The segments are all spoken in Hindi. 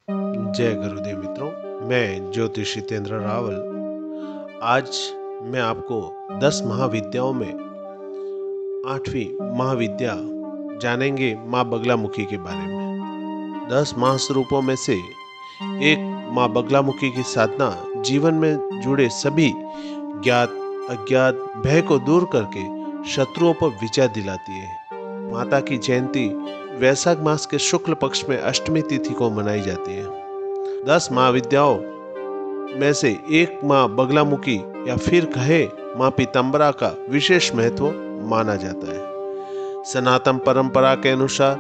जय गुरुदेव मित्रों। मैं ज्योतिषी जितेंद्र रावल। आज मैं आपको 10 महाविद्याओं में 8वीं महाविद्या जानेंगे माँ बगलामुखी के बारे में। 10 महास्वरूपों में से एक माँ बगलामुखी की साधना जीवन में जुड़े सभी ज्ञात अज्ञात भय को दूर करके शत्रुओं पर विजय दिलाती है। माता की जयंती वैशाख मास के शुक्ल पक्ष में अष्टमी तिथि को मनाई जाती है। 10 महाविद्याओं में से एक माँ बगलामुखी या फिर कहे माँ पीताम्बरा का विशेष महत्व माना जाता है। सनातन परंपरा के अनुसार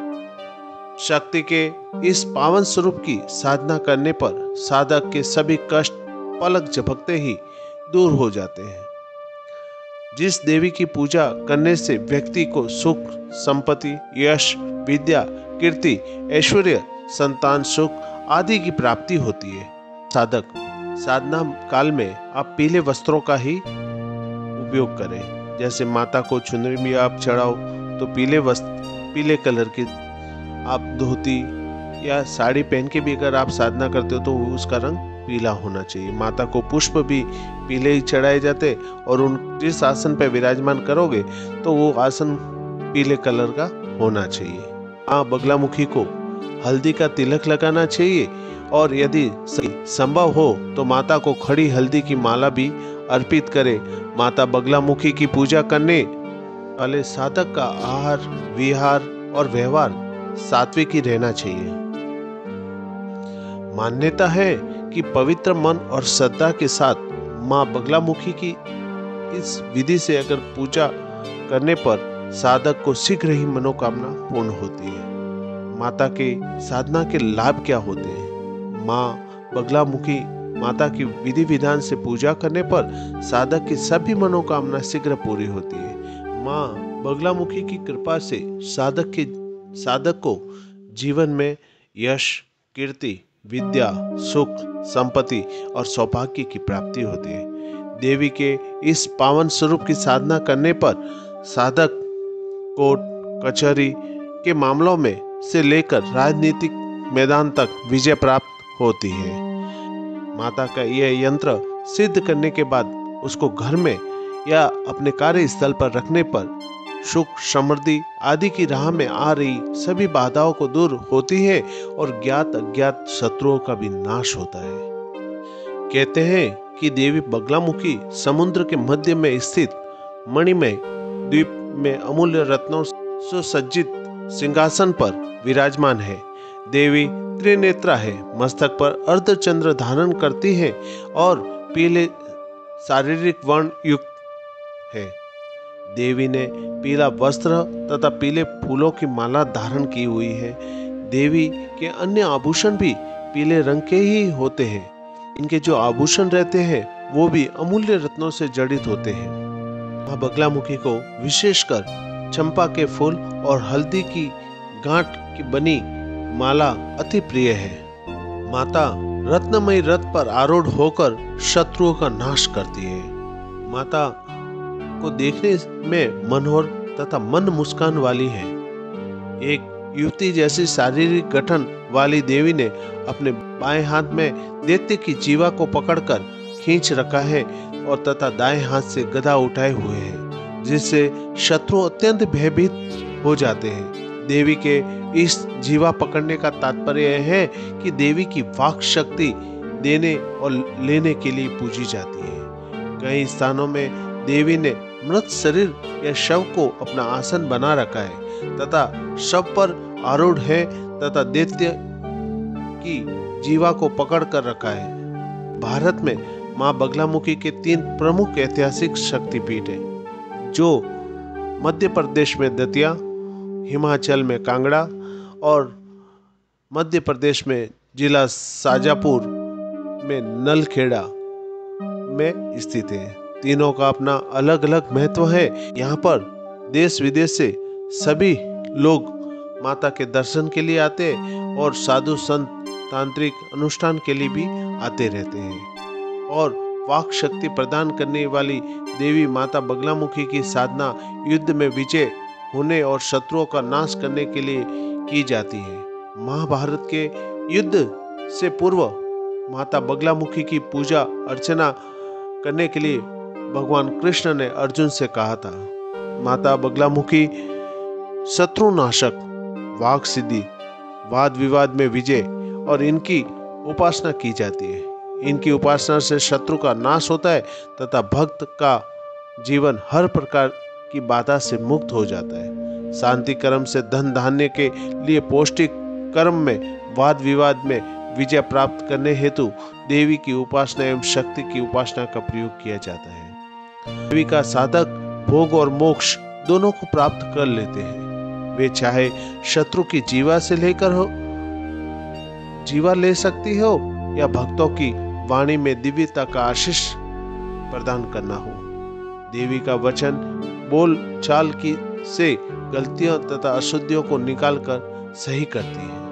शक्ति के इस पावन स्वरूप की साधना करने पर साधक के सभी कष्ट पलक झपकते ही दूर हो जाते हैं। जिस देवी की पूजा करने से व्यक्ति को सुख, संपत्ति, यश, विद्या, कीर्ति, ऐश्वर्य, संतान सुख आदि की प्राप्ति होती है। साधक साधना काल में आप पीले वस्त्रों का ही उपयोग करें। जैसे माता को चुनरी में आप चढ़ाओ तो पीले वस्त्र, पीले कलर की आप धोती या साड़ी पहन के भी अगर आप साधना करते हो तो उसका रंग पीला होना चाहिए। माता को पुष्प भी पीले ही चढ़ाए जाते और उन जिस आसन पर विराजमान करोगे तो वो आसन पीले कलर का होना चाहिए। माँ बगलामुखी को हल्दी का तिलक लगाना चाहिए और यदि संभव हो तो माता को खड़ी हल्दी की माला भी अर्पित करें। माता बगलामुखी की पूजा करने वाले साधक का आहार, विहार और व्यवहार सात्विक ही रहना चाहिए। मान्यता है कि पवित्र मन और श्रद्धा के साथ माँ बगलामुखी की इस विधि से अगर पूजा करने पर साधक को शीघ्र ही मनोकामना पूर्ण होती है। माता के साधना के लाभ क्या होते हैं? माँ बगलामुखी माता की विधि विधान से पूजा करने पर साधक की सभी मनोकामना शीघ्र पूरी होती है। माँ बगलामुखी की कृपा से साधक को जीवन में यश, कीर्ति, विद्या, सुख, संपत्ति और सौभाग्य की प्राप्ति होती है। देवी के इस पावन स्वरूप की साधना करने पर साधक कोर्ट कचहरी के मामलों में से लेकर राजनीतिक मैदान तक विजय प्राप्त होती है। माता का यह यंत्र सिद्ध करने के बाद उसको घर में या अपने कार्यस्थल पर रखने पर सुख, समृद्धि आदि की राह में आ रही सभी बाधाओं को दूर होती है और ज्ञात अज्ञात शत्रुओं का भी नाश होता है। कहते हैं कि देवी बगलामुखी समुद्र के मध्य में स्थित मणिमय द्वीप में अमूल्य रत्नों से सज्जित सिंहासन पर विराजमान है। देवी त्रिनेत्रा है, मस्तक पर अर्धचंद्र धारण करती है और पीले शारीरिक वर्ण युक्त है। देवी ने पीला वस्त्र तथा पीले फूलों की माला धारण की हुई है। देवी के अन्य आभूषण भी पीले रंग के ही होते हैं। इनके जो आभूषण रहते हैं वो भी अमूल्य रत्नों से जड़ित होते हैं। माँ बगलामुखी को विशेषकर चंपा के फूल और हल्दी की गांठ की बनी माला अति प्रिय है। माता रत्नमयी रथ पर आरूढ़ होकर शत्रुओं का नाश करती है। माता को देखने में मनोहर तथा मंद मुस्कान वाली है। एक युवती जैसी शारीरिक गठन वाली देवी ने अपने बाएं हाथ में दैत्य की जीवा को पकड़कर खींच रखा है और तथा दाएं हाथ से गदा उठाए हुए हैं, जिससे शत्रु अत्यंत भयभीत हो जाते हैं। देवी के इस जीवा पकड़ने का तात्पर्य है कि देवी की वाक शक्ति देने और लेने के लिए पूजी जाती है। कई स्थानों में देवी ने मृत शरीर या शव को अपना आसन बना रखा है तथा शव पर आरूढ़ है तथा दैत्य की जीवा को पकड़ कर रखा है। भारत में माँ बगलामुखी के 3 प्रमुख ऐतिहासिक शक्तिपीठ हैं, जो मध्य प्रदेश में दतिया, हिमाचल में कांगड़ा और मध्य प्रदेश में जिला शाजापुर में नलखेड़ा में स्थित है। तीनों का अपना अलग अलग महत्व है। यहाँ पर देश विदेश से सभी लोग माता के दर्शन के लिए आते हैं और साधु संत तांत्रिक अनुष्ठान के लिए भी आते रहते हैं। और वाक शक्ति प्रदान करने वाली देवी माता बगलामुखी की साधना युद्ध में विजय होने और शत्रुओं का नाश करने के लिए की जाती है। महाभारत के युद्ध से पूर्व माता बगलामुखी की पूजा अर्चना करने के लिए भगवान कृष्ण ने अर्जुन से कहा था। माता बगलामुखी शत्रुनाशक, वाग सिद्धि, वाद विवाद में विजय और इनकी उपासना की जाती है। इनकी उपासना से शत्रु का नाश होता है तथा भक्त का जीवन हर प्रकार की बाधा से मुक्त हो जाता है। शांति कर्म से धन धान्य के लिए पौष्टिक कर्म में वाद विवाद में विजय प्राप्त करने हेतु देवी की उपासना एवं शक्ति की उपासना का प्रयोग किया जाता है। देवी का साधक भोग और मोक्ष दोनों को प्राप्त कर लेते हैं। वे चाहे शत्रु की जीवा से लेकर हो, जीवा ले सकती हो, या भक्तों की वाणी में दिव्यता का आशीष प्रदान करना हो। देवी का वचन बोल चाल की से गलतियों तथा अशुद्धियों को निकालकर सही करती है।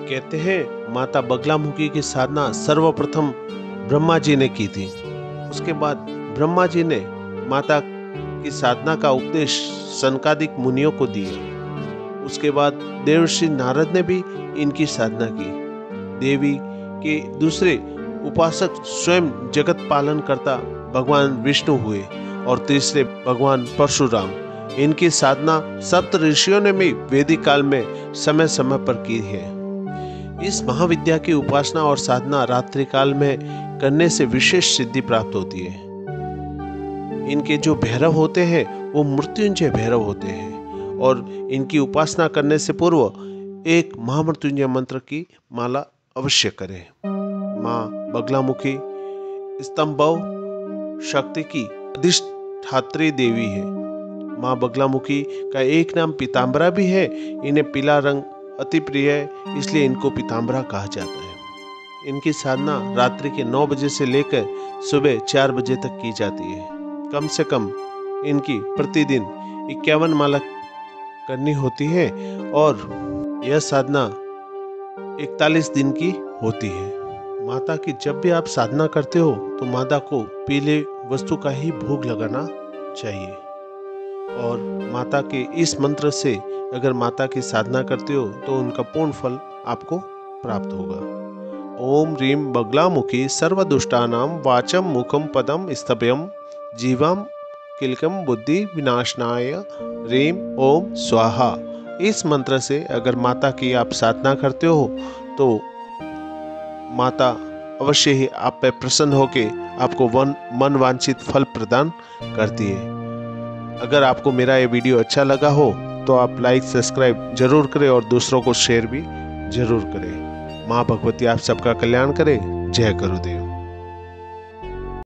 कहते हैं माता बगलामुखी की साधना सर्वप्रथम ब्रह्मा जी ने की थी। उसके बाद ब्रह्मा जी ने माता की साधना का उपदेश सनकादिक मुनियों को दिया। उसके बाद देवर्षि नारद ने भी इनकी साधना की। देवी के दूसरे उपासक स्वयं जगत पालन करता भगवान विष्णु हुए और तीसरे भगवान परशुराम। इनकी साधना सप्त ऋषियों ने भी वैदिक काल में समय समय पर की है। इस महाविद्या की उपासना और साधना रात्रि काल में करने से विशेष सिद्धि प्राप्त होती है। इनके जो भैरव होते हैं वो मृत्युंजय भैरव होते हैं और इनकी उपासना करने से पूर्व एक महामृत्युंजय मंत्र की माला अवश्य करें। माँ बगलामुखी स्तंभव शक्ति की अधिष्ठात्री देवी है। माँ बगलामुखी का एक नाम पीताम्बरा भी है। इन्हें पीला रंग अति प्रिय है, इसलिए इनको पीताम्बरा कहा जाता है। इनकी साधना रात्रि के 9 बजे से लेकर सुबह 4 बजे तक की जाती है। कम से कम इनकी प्रतिदिन 51 माला करनी होती है और यह साधना 41 दिन की होती है। माता की जब भी आप साधना करते हो तो माता को पीले वस्तु का ही भोग लगाना चाहिए और माता के इस मंत्र से अगर माता की साधना करते हो तो उनका पूर्ण फल आपको प्राप्त होगा। ओम ह्रीं बगलामुखी सर्वदुष्टानां वाचम मुखम पदम स्तभयम जीवाम किलकम बुद्धि विनाशनाय ह्रीं ओम स्वाहा। इस मंत्र से अगर माता की आप साधना करते हो तो माता अवश्य ही आप पे प्रसन्न होके आपको मन वांछित फल प्रदान करती है। अगर आपको मेरा ये वीडियो अच्छा लगा हो तो आप लाइक सब्सक्राइब जरूर करें और दूसरों को शेयर भी जरूर करें। माँ भगवती आप सबका कल्याण करे। जय गुरुदेव।